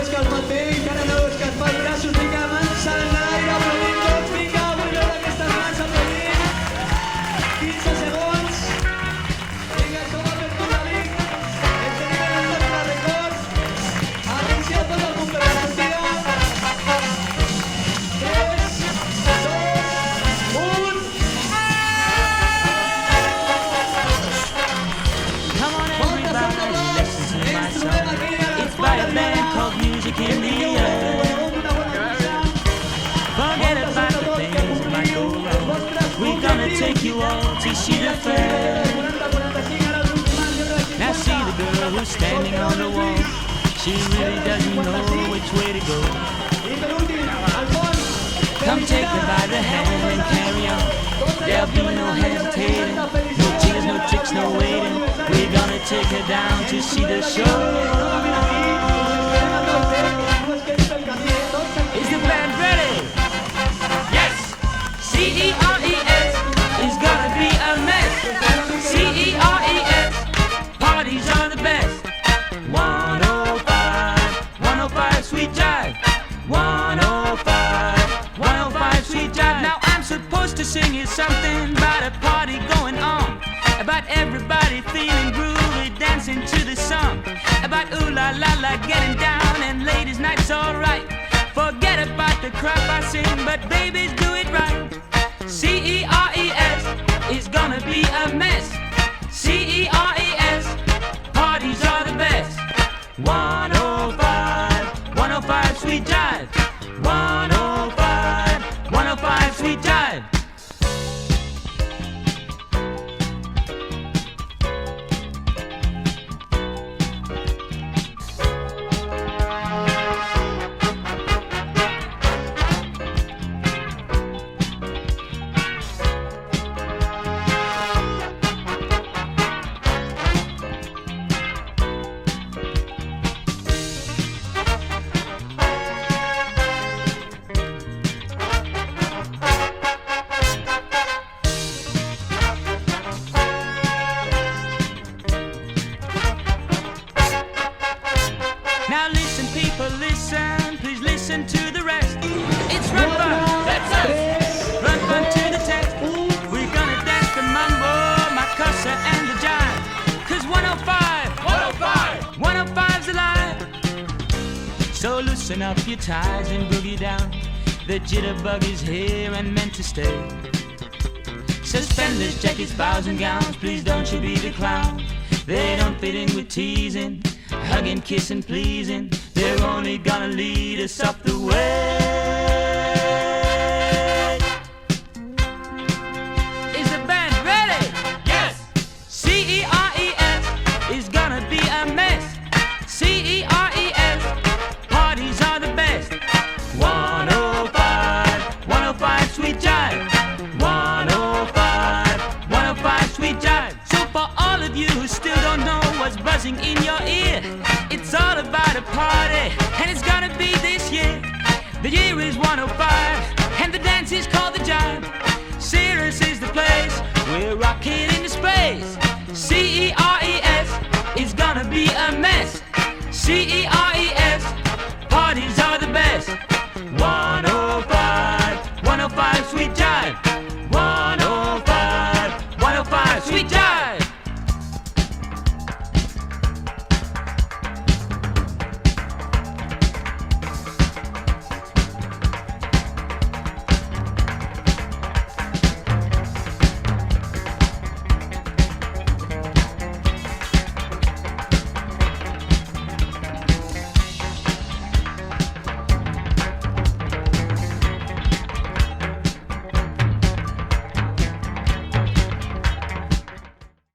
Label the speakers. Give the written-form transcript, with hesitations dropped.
Speaker 1: que el pot bé, encara no veus que et fa els braços, vinga, mans a l'aire, aplaudim tots, vinga, vull veure aquestes mans aplaudint. 15 segons. Vinga, això va per tu, David. Este nivell està per la record. Atenció, tot el punt per la sortida. 3, 2, 1.
Speaker 2: Come on everybody, listen to my song. It's by a band called Music in the Air. Forget about the things that might go wrong. We're gonna take you all to see the fair. Now see the girl who's standing on the wall. She really doesn't know which way to go. Come take her by the hand and carry on. There'll be no hesitating, no tears, no tricks, no waiting. We're gonna take her down to see the show. Is the band ready? Yes! C-E-R-E-S is gonna be a mess. C-E-R-E-S, parties are the best. 105, 105 Sweet Jive. 105, 105 Sweet Jive. Now I'm supposed to sing you something about a party going on, about everybody feeling groovy, dancing to the song, about ooh la la la getting down and ladies' night's alright. Forget about the crap I sing, but babies do it right. C-E-R-E-S is gonna be a mess. C-E-R-E-S, parties are the best. 105, 105 Sweet Jive. 105, 105 Sweet Jive. Now listen, people, listen. Please listen to the rest. It's run fun, that's us. Run fun to the test. We're gonna dance the mambo, makossa, and the jive. 'Cause 105, 105, 105's alive. So loosen up your ties and boogie down. The jitterbug is here and meant to stay. Suspenders, jackets, bows, and gowns. Please don't you be the clown. They don't fit in with teasing, hugging, kissing, pleasing. They're only gonna lead us off the way. Is the band ready? Yes! C-E-R-E-S is gonna be a mess. C-E-R-E-S, parties are the best. 105, 105 Sweet Jive. 105, 105 Sweet Jive. So for all of you who still don't know what's buzzing in your ear, it's all about a party, and it's gonna be this year. The year is 105, and the dance is called the jive. Cirrus is the place, we're rocking into space. C-E-R-E-S is gonna be a mess. C-E-R-E-S,